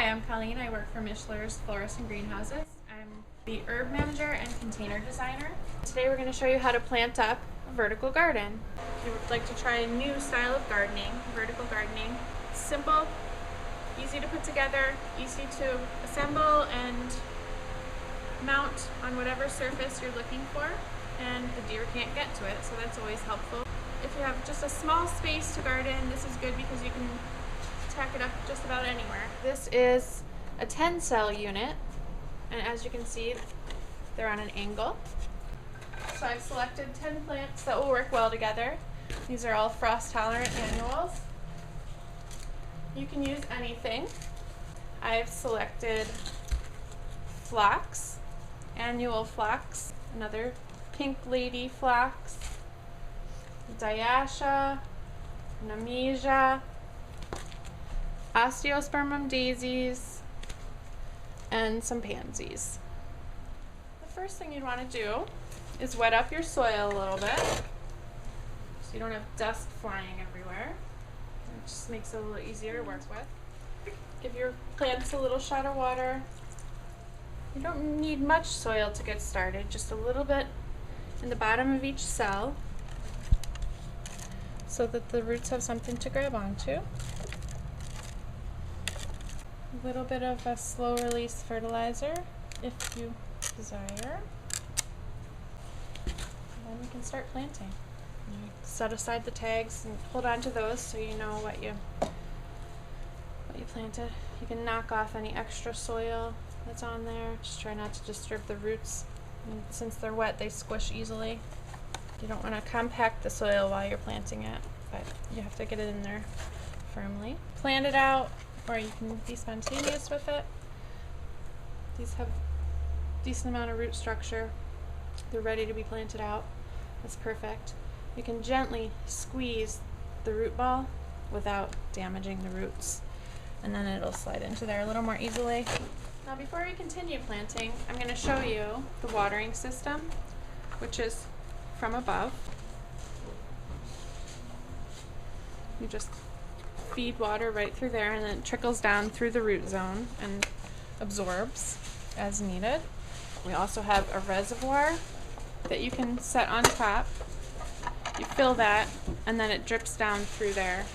Hi, I'm Colleen. I work for Mishler's Florists and Greenhouses. I'm the herb manager and container designer. Today we're going to show you how to plant up a vertical garden. If you would like to try a new style of gardening, vertical gardening, simple, easy to put together, easy to assemble and mount on whatever surface you're looking for, and the deer can't get to it, so that's always helpful. If you have just a small space to garden, this is good because you can tack it up just about anywhere. This is a 10-cell unit, and as you can see, they're on an angle. So I've selected 10 plants that will work well together. These are all frost-tolerant annuals. You can use anything. I've selected phlox, annual phlox, another pink lady phlox, diascia, nemesia, osteospermum daisies, and some pansies. The first thing you'd want to do is wet up your soil a little bit so you don't have dust flying everywhere. It just makes it a little easier to work with. Give your plants a little shot of water. You don't need much soil to get started, just a little bit in the bottom of each cell so that the roots have something to grab onto. A little bit of a slow release fertilizer if you desire. And then you can start planting. You set aside the tags and hold on to those so you know what you planted. You can knock off any extra soil that's on there. Just try not to disturb the roots. And since they're wet, they squish easily. You don't want to compact the soil while you're planting it, but you have to get it in there firmly. Plant it out, or you can be spontaneous with it. These have a decent amount of root structure. They're ready to be planted out. That's perfect. You can gently squeeze the root ball without damaging the roots, and then it'll slide into there a little more easily. Now before we continue planting, I'm going to show you the watering system, which is from above. You just feed water right through there, and then it trickles down through the root zone and absorbs as needed. We also have a reservoir that you can set on top. You fill that, and then it drips down through there.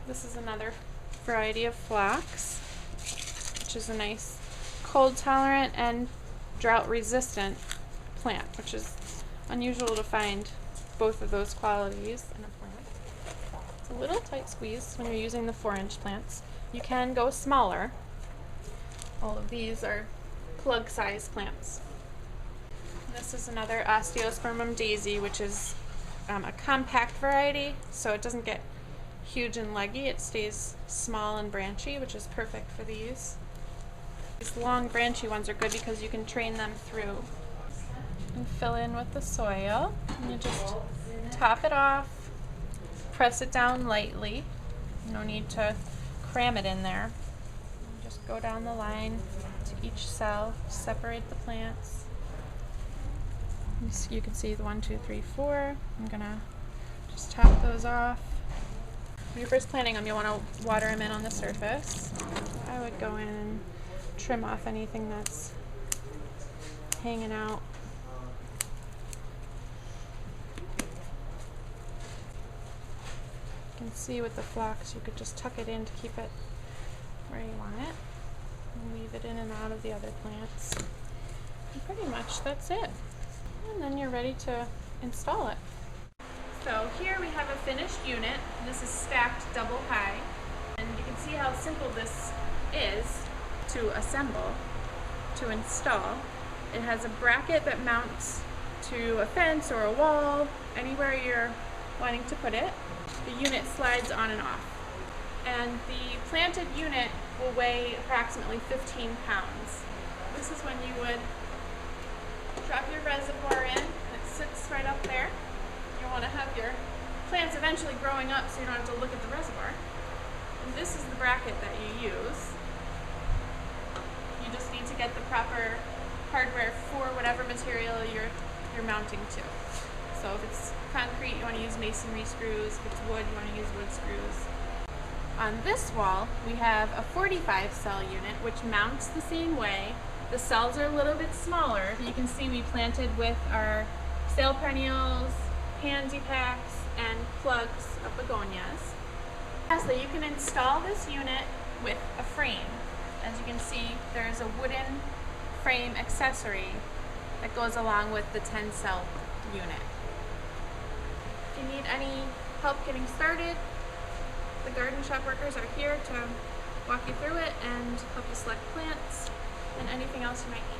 This is another variety of phlox, which is a nice cold tolerant and drought resistant plant, which is unusual to find both of those qualities in a plant. It's a little tight squeeze when you're using the 4-inch plants. You can go smaller. All of these are plug size plants. This is another osteospermum daisy, which is a compact variety, so it doesn't get huge and leggy. It stays small and branchy, which is perfect for these. These long branchy ones are good because you can train them through. And fill in with the soil, and you just top it off, press it down lightly. No need to cram it in there. And just go down the line to each cell, separate the plants. You can see the 1, 2, 3, 4. I'm gonna just top those off. When you're first planting them, you want to water them in on the surface. I would go in and trim off anything that's hanging out. You can see with the phlox, you could just tuck it in to keep it where you want it, and weave it in and out of the other plants. And pretty much that's it. And then you're ready to install it. So here we have a finished unit. This is stacked double high, and you can see how simple this is to assemble, to install. It has a bracket that mounts to a fence or a wall, anywhere you're wanting to put it. The unit slides on and off. And the planted unit will weigh approximately 15 pounds. This is when you would drop your reservoir in. It sits right up there. You want to have your plants eventually growing up so you don't have to look at the reservoir. And this is the bracket that you use. You just need to get the proper hardware for whatever material you're mounting to. So if it's concrete, you want to use masonry screws. If it's wood, you want to use wood screws. On this wall, we have a 45 cell unit, which mounts the same way. The cells are a little bit smaller. You can see we planted with our sale perennials, pansy packs, and plugs of begonias. Lastly, you can install this unit with a frame. As you can see, there's a wooden frame accessory that goes along with the 10 cell unit. If you need any help getting started, the garden shop workers are here to walk you through it and help you select plants and anything else you might need.